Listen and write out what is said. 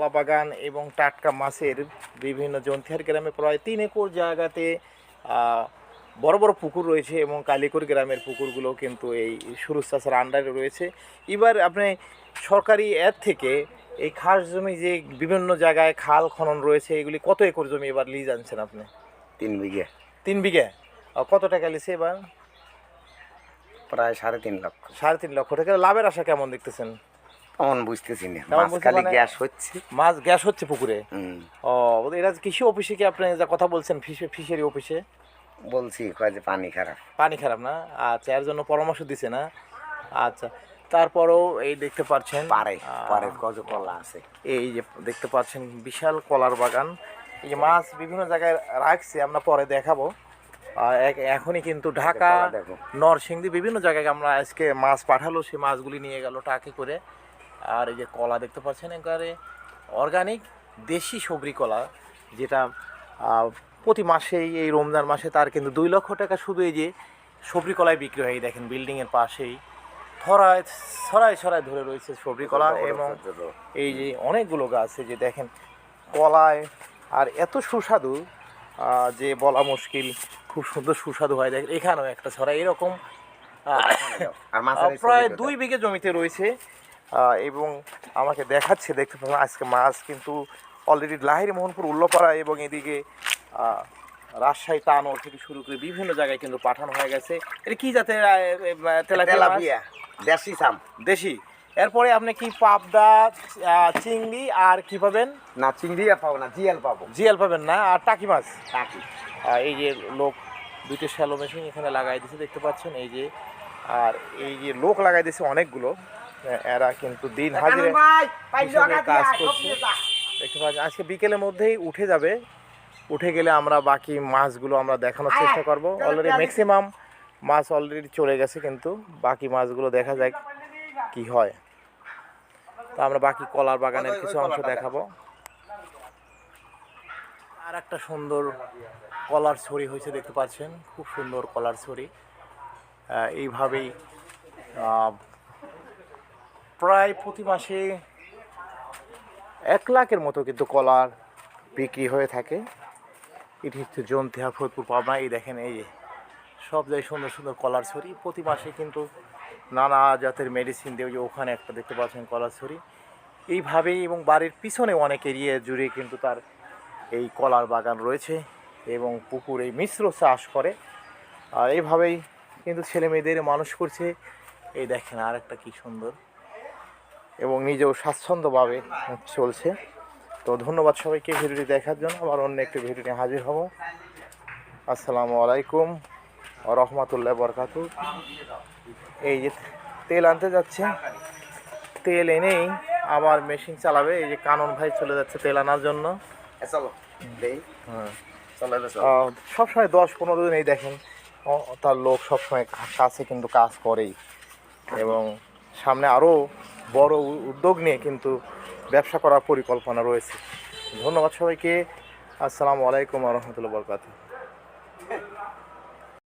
কলা বাগান এবং টাটকা মাছের বিভিন্ন জন্তিহার গ্রামে প্রায় 3 একর জায়গাতে বড় বড় পুকুর রয়েছে এবং কালিকর গ্রামের পুকুরগুলো কিন্তু এই সুরুজ চাষের আন্ডারে রয়েছে। এবার আপনি সরকারি এর থেকে এই খাস জমি যে বিভিন্ন জায়গায় খাল খনন রয়েছে এগুলি কত একর জমি এবার লিজ আনছেন আপনি? 3 বিঘা। 3 বিঘা। কত টাকা লিছে এবার? প্রায় 3.5 লক্ষ। 3.5 লক্ষ টাকা। লাভের আশা কেমন দেখতেছেন? তেমন বুঝতেছি না, তেমন মাছ বুঝতে খালি মানে- গ্যাস হচ্ছে। মাছ গ্যাস হচ্ছে পুকুরে? হুম, ও, এরা কৃষি অফিসে কি আপনি যা কথা বলছেন ফিশারি অফিসে? বলছি কয় যে পানি খারাপ। পানি খারাপ না? আচ্ছা, এর জন্য পরামর্শ দিছে না? আচ্ছা, তারপরেও এই দেখতে পাচ্ছেন পারে কত কলা আছে। এই যে দেখতে পাচ্ছেন বিশাল কলার বাগান। এই যে মাছ বিভিন্ন জায়গায় রাখছে, আমরা পরে দেখাবো। এখনই কিন্তু ঢাকা, কলা দেখো। নরসিংদী বিভিন্ন জায়গায় আমরা আজকে মাছ পাঠালো, সেই মাছগুলি নিয়ে গেল ট্রাকে করে। আর এই যে কলা দেখতে পাচ্ছেন একেবারে অর্গানিক দেশি সবরি কলা, যেটা প্রতি মাসেই এই রমজান মাসে তার কিন্তু 2 লক্ষ টাকা শুধু এই যে সবরি কলায় বিক্রি হয়। দেখেন বিল্ডিংয়ের পাশেই ছড়ায় ধরে রয়েছে সবরি কলা এবং এই যে অনেকগুলো গাছ এই যে দেখেন কলায়, আর এত সুস্বাদু যে বলা মুশকিল, খুব সুন্দর সুস্বাদু হয়। দেখেন এখানেও একটা ছড়া এরকম প্রায় 2 বিঘে জমিতে রয়েছে এবং আমাকে দেখাচ্ছে, দেখতে পাবেন আজকে মাছ কিন্তু অলরেডি লাহিড়ী মোহনপুর উল্লাপাড়া এবং এদিকে রাজশাহী তানোর থেকে শুরু করে বিভিন্ন জায়গায় কিন্তু পাঠানো হয়ে গেছে। এটা কি জাতের তেলাপিয়া? দেশি সাম। দেশি। এরপরে আপনি কি পাবদা, চিংড়ি আর কি পাবেন? না, চিংড়ি পাবো না, জিয়াল পাবো। জিয়াল পাবেন না? আর টাকি মাছ? টাকি। এই যে লোক 2টি শ্যালো মেশিন এখানে লাগাই দিয়েছে দেখতে পাচ্ছেন এই যে, আর এই যে লোক লাগাই দিয়েছে অনেকগুলো, এরা কিন্তু দিন হাজিরে কাজ করছে দেখতে পাচ্ছেন। আজকে বিকেলের মধ্যেই উঠে যাবে, উঠে গেলে আমরা বাকি মাছগুলো আমরা দেখানোর চেষ্টা করব। অলরেডি ম্যাক্সিমাম মাছ অলরেডি চলে গেছে, কিন্তু বাকি মাছগুলো দেখা যায় কি হয়। তো আমরা বাকি কলার বাগানের কিছু অংশ দেখাবো। আর একটা সুন্দর কলার ছড়ি হয়েছে দেখতে পাচ্ছেন, খুব সুন্দর কলার ছড়ি। এইভাবেই প্রায় প্রতি মাসে 1 লাখের মতো কিন্তু কলার বিক্রি হয়ে থাকে। এটি হচ্ছে জন্তিহা, ফরিদপুর, পাবনা। এই দেখেন এই যে সব জায়গায় সুন্দর সুন্দর কলার ছড়ি প্রতি মাসে কিন্তু নানা জাতের মেডিসিন দিয়ে, যে ওখানে একটা দেখতে পাচ্ছেন কলার ছড়ি। এইভাবেই এবং বাড়ির পিছনে অনেক এরিয়া জুড়ে কিন্তু তার এই কলার বাগান রয়েছে এবং পুকুর এই মিশ্র চাষ করে। আর এইভাবেই কিন্তু ছেলে মেয়েদের মানুষ করছে। এই দেখেন আর একটা কী সুন্দর, এবং নিজেও স্বাচ্ছন্দ্যভাবে চলছে। তো ধন্যবাদ সবাইকে ভিডিওটি দেখার জন্য। আবার অন্য একটি ভিডিও নিয়ে হাজির হব। আসসালামু আলাইকুম ওয়া রাহমাতুল্লাহি ওয়া বারাকাতুহু। এই যে তেল আনতে যাচ্ছে, তেল এনেই আবার মেশিন চালাবে। এই যে কানন ভাই চলে যাচ্ছে তেল আনার জন্য। হ্যাঁ, সবসময় 10-15 দিন এই দেখেন তার লোক সবসময় কাছে কিন্তু কাজ করেই, এবং সামনে আরও বড় উদ্যোগ নিয়ে কিন্তু ব্যবসা করার পরিকল্পনা রয়েছে। ধন্যবাদ সবাইকে। আসসালামু আলাইকুম ওয়া রাহমাতুল্লাহি ওয়া বারাকাতুহু।